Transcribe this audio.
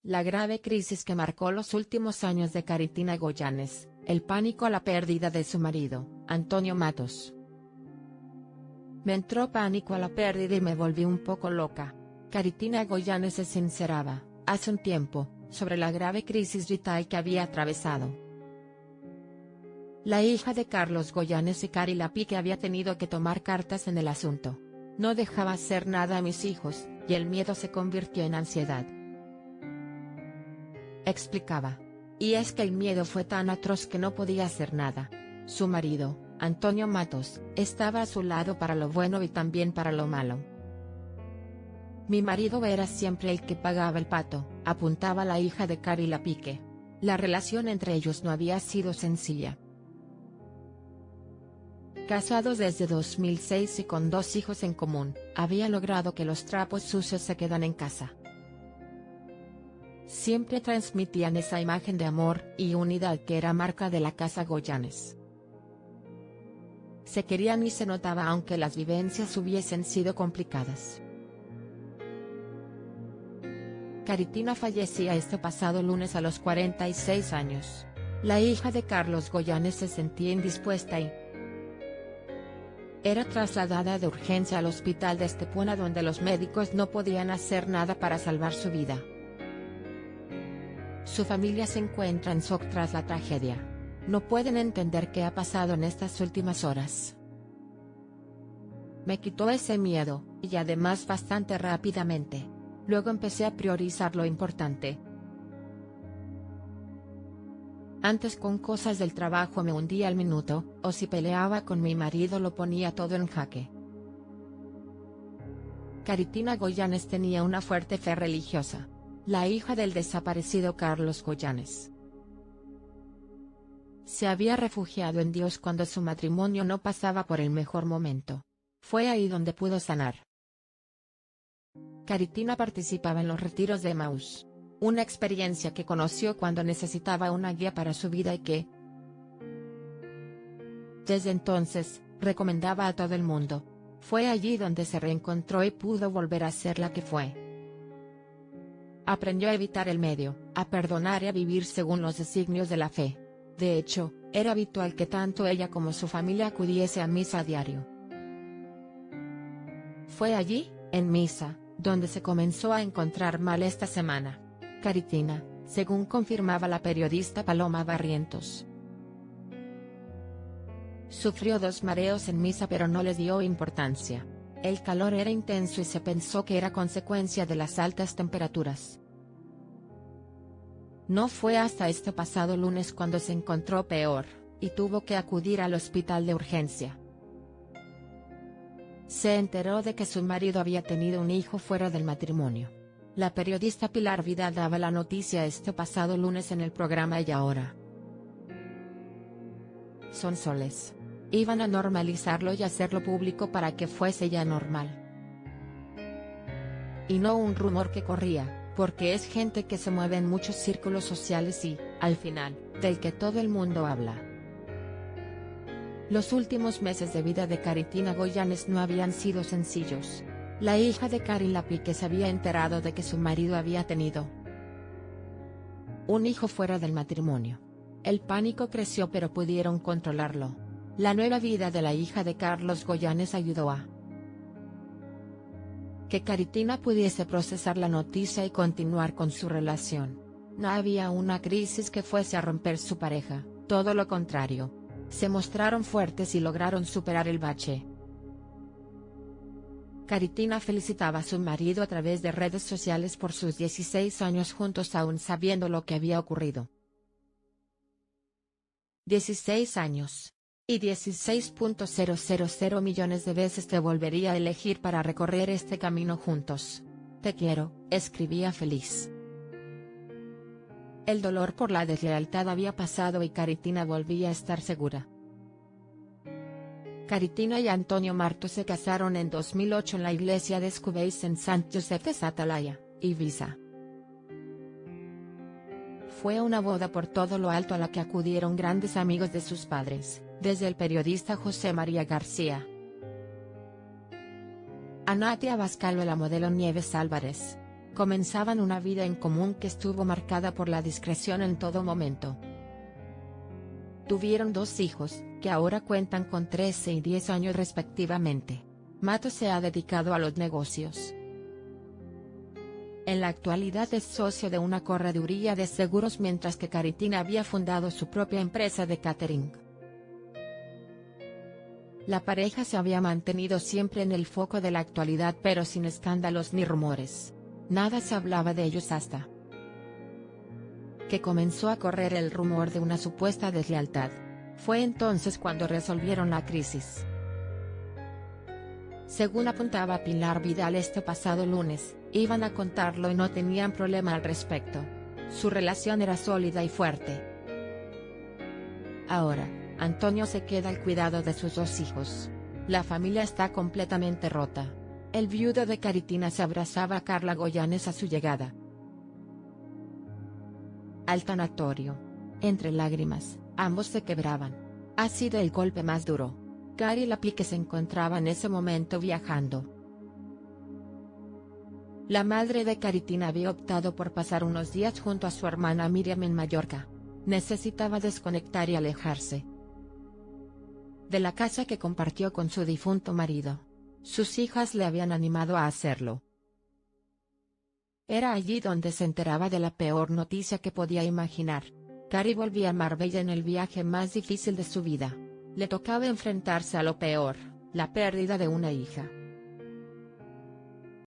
La grave crisis que marcó los últimos años de Caritina Goyanes, el pánico a la pérdida de su marido, Antonio Matos. Me entró pánico a la pérdida y me volví un poco loca. Caritina Goyanes se sinceraba, hace un tiempo, sobre la grave crisis vital que había atravesado. La hija de Carlos Goyanes y Cari Lapique había tenido que tomar cartas en el asunto. No dejaba hacer nada a mis hijos, y el miedo se convirtió en ansiedad. Explicaba. Y es que el miedo fue tan atroz que no podía hacer nada. Su marido, Antonio Matos, estaba a su lado para lo bueno y también para lo malo. Mi marido era siempre el que pagaba el pato, apuntaba la hija de Cari Lapique. La relación entre ellos no había sido sencilla. Casados desde 2006 y con 2 hijos en común, había logrado que los trapos sucios se quedan en casa. Siempre transmitían esa imagen de amor y unidad que era marca de la casa Goyanes. Se querían y se notaba aunque las vivencias hubiesen sido complicadas. Caritina fallecía este pasado lunes a los 46 años. La hija de Carlos Goyanes se sentía indispuesta y era trasladada de urgencia al hospital de Estepona, donde los médicos no podían hacer nada para salvar su vida. Su familia se encuentra en shock tras la tragedia. No pueden entender qué ha pasado en estas últimas horas. Me quitó ese miedo, y además bastante rápidamente. Luego empecé a priorizar lo importante. Antes con cosas del trabajo me hundía al minuto, o si peleaba con mi marido lo ponía todo en jaque. Caritina Goyanes tenía una fuerte fe religiosa. La hija del desaparecido Carlos Goyanes. Se había refugiado en Dios cuando su matrimonio no pasaba por el mejor momento. Fue ahí donde pudo sanar. Caritina participaba en los retiros de Emmaús, una experiencia que conoció cuando necesitaba una guía para su vida y que, desde entonces, recomendaba a todo el mundo. Fue allí donde se reencontró y pudo volver a ser la que fue. Aprendió a evitar el medio, a perdonar y a vivir según los designios de la fe. De hecho, era habitual que tanto ella como su familia acudiese a misa a diario. Fue allí, en misa, donde se comenzó a encontrar mal esta semana. Caritina, según confirmaba la periodista Paloma Barrientos. Sufrió 2 mareos en misa pero no les dio importancia. El calor era intenso y se pensó que era consecuencia de las altas temperaturas. No fue hasta este pasado lunes cuando se encontró peor, y tuvo que acudir al hospital de urgencia. Se enteró de que su marido había tenido un hijo fuera del matrimonio. La periodista Pilar Vidal daba la noticia este pasado lunes en el programa Y Ahora. Son soles. Iban a normalizarlo y hacerlo público para que fuese ya normal. Y no un rumor que corría, porque es gente que se mueve en muchos círculos sociales y, al final, del que todo el mundo habla. Los últimos meses de vida de Caritina Goyanes no habían sido sencillos. La hija de Cari Lapique se había enterado de que su marido había tenido un hijo fuera del matrimonio. El pánico creció pero pudieron controlarlo. La nueva vida de la hija de Carlos Goyanes ayudó a que Caritina pudiese procesar la noticia y continuar con su relación. No había una crisis que fuese a romper su pareja, todo lo contrario. Se mostraron fuertes y lograron superar el bache. Caritina felicitaba a su marido a través de redes sociales por sus 16 años juntos aún sabiendo lo que había ocurrido. 16 años. Y 16.000 millones de veces te volvería a elegir para recorrer este camino juntos. Te quiero, escribía feliz. El dolor por la deslealtad había pasado y Caritina volvía a estar segura. Caritina y Antonio Matos se casaron en 2008 en la iglesia de Escubéis en Sant Josep de sa Talaia, Ibiza. Fue una boda por todo lo alto a la que acudieron grandes amigos de sus padres, desde el periodista José María García, a Natia Abascal o la modelo Nieves Álvarez. Comenzaban una vida en común que estuvo marcada por la discreción en todo momento. Tuvieron 2 hijos, que ahora cuentan con 13 y 10 años respectivamente. Matos se ha dedicado a los negocios. En la actualidad es socio de una correduría de seguros, mientras que Caritina había fundado su propia empresa de catering. La pareja se había mantenido siempre en el foco de la actualidad, pero sin escándalos ni rumores. Nada se hablaba de ellos hasta que comenzó a correr el rumor de una supuesta deslealtad. Fue entonces cuando resolvieron la crisis. Según apuntaba Pilar Vidal este pasado lunes, iban a contarlo y no tenían problema al respecto. Su relación era sólida y fuerte. Ahora, Antonio se queda al cuidado de sus 2 hijos. La familia está completamente rota. El viudo de Caritina se abrazaba a Carla Goyanes a su llegada al tanatorio. Entre lágrimas, ambos se quebraban. Ha sido el golpe más duro. Cari Lapique se encontraba en ese momento viajando. La madre de Caritina había optado por pasar unos días junto a su hermana Miriam en Mallorca. Necesitaba desconectar y alejarse de la casa que compartió con su difunto marido. Sus hijas le habían animado a hacerlo. Era allí donde se enteraba de la peor noticia que podía imaginar. Cari volvía a Marbella en el viaje más difícil de su vida. Le tocaba enfrentarse a lo peor, la pérdida de una hija.